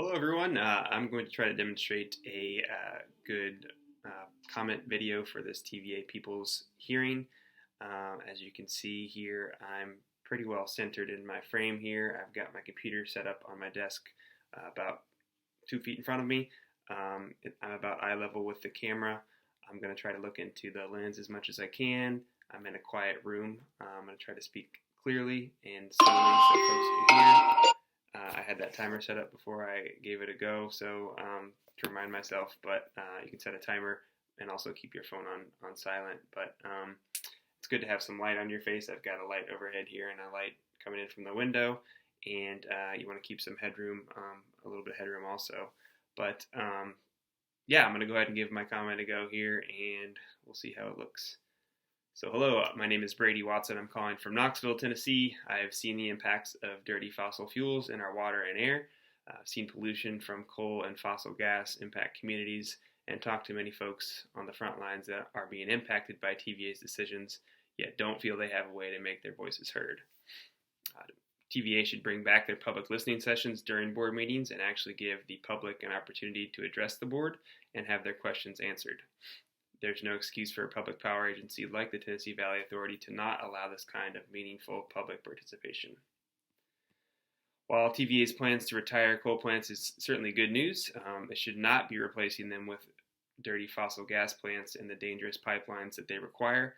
Hello everyone, I'm going to try to demonstrate a good comment video for this TVA People's hearing. As you can see here, I'm pretty well centered in my frame here. I've got my computer set up on my desk about 2 feet in front of me. I'm about eye level with the camera. I'm going to try to look into the lens as much as I can. I'm in a quiet room. I'm going to try to speak clearly and slowly so folks can hear. I had that timer set up before I gave it a go, so to remind myself, but you can set a timer and also keep your phone on silent. But it's good to have some light on your face. I've got a light overhead here and a light coming in from the window, and you want to keep some headroom, a little bit of headroom also. But yeah, I'm going to go ahead and give my comment a go here, and we'll see how it looks. So hello, my name is Brady Watson. I'm calling from Knoxville, Tennessee. I've seen the impacts of dirty fossil fuels in our water and air. I've seen pollution from coal and fossil gas impact communities and talked to many folks on the front lines that are being impacted by TVA's decisions, yet don't feel they have a way to make their voices heard. TVA should bring back their public listening sessions during board meetings and actually give the public an opportunity to address the board and have their questions answered. There's no excuse for a public power agency like the Tennessee Valley Authority to not allow this kind of meaningful public participation. While TVA's plans to retire coal plants is certainly good news, it should not be replacing them with dirty fossil gas plants and the dangerous pipelines that they require,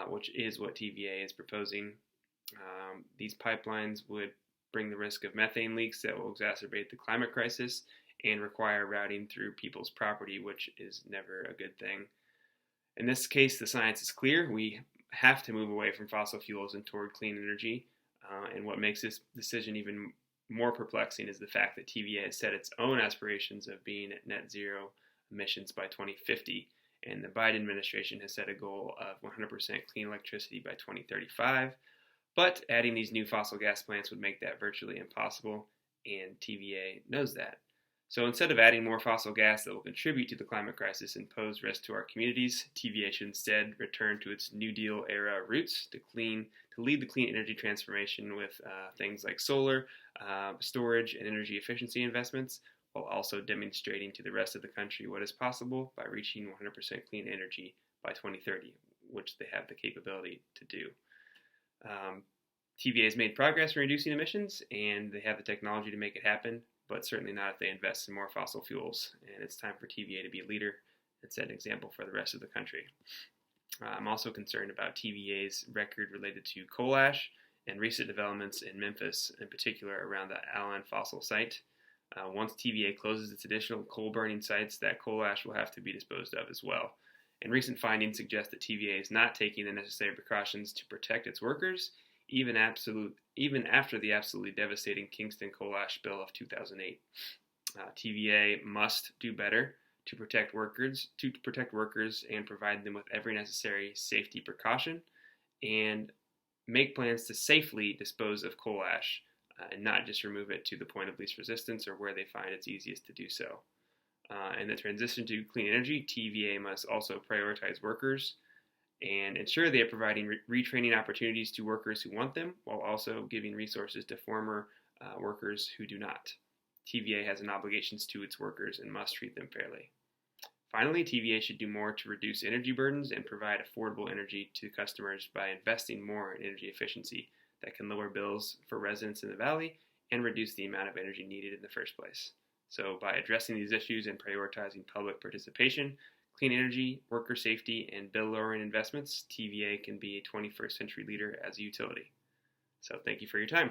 which is what TVA is proposing. These pipelines would bring the risk of methane leaks that will exacerbate the climate crisis and require routing through people's property, which is never a good thing. In this case, the science is clear. We have to move away from fossil fuels and toward clean energy. And what makes this decision even more perplexing is the fact that TVA has set its own aspirations of being at net zero emissions by 2050. And the Biden administration has set a goal of 100% clean electricity by 2035. But adding these new fossil gas plants would make that virtually impossible, and TVA knows that. So instead of adding more fossil gas that will contribute to the climate crisis and pose risk to our communities, TVA should instead return to its New Deal era roots to lead the clean energy transformation with things like solar, storage, and energy efficiency investments, while also demonstrating to the rest of the country what is possible by reaching 100% clean energy by 2030, which they have the capability to do. TVA has made progress in reducing emissions, and they have the technology to make it happen, but certainly not if they invest in more fossil fuels. And it's time for TVA to be a leader and set an example for the rest of the country. I'm also concerned about TVA's record related to coal ash and recent developments in Memphis, in particular around the Allen fossil site. Once TVA closes its additional coal burning sites, that coal ash will have to be disposed of as well. And recent findings suggest that TVA is not taking the necessary precautions to protect its workers, even after the absolutely devastating Kingston coal ash spill of 2008. TVA must do better to protect workers and provide them with every necessary safety precaution, and make plans to safely dispose of coal ash and not just remove it to the point of least resistance or where they find it's easiest to do so. In the transition to clean energy, TVA must also prioritize workers and ensure they are providing retraining opportunities to workers who want them, while also giving resources to former workers who do not. TVA has an obligation to its workers and must treat them fairly. Finally, TVA should do more to reduce energy burdens and provide affordable energy to customers by investing more in energy efficiency that can lower bills for residents in the valley and reduce the amount of energy needed in the first place. So by addressing these issues and prioritizing public participation, clean energy, worker safety, and bill-lowering investments, TVA can be a 21st century leader as a utility. So thank you for your time.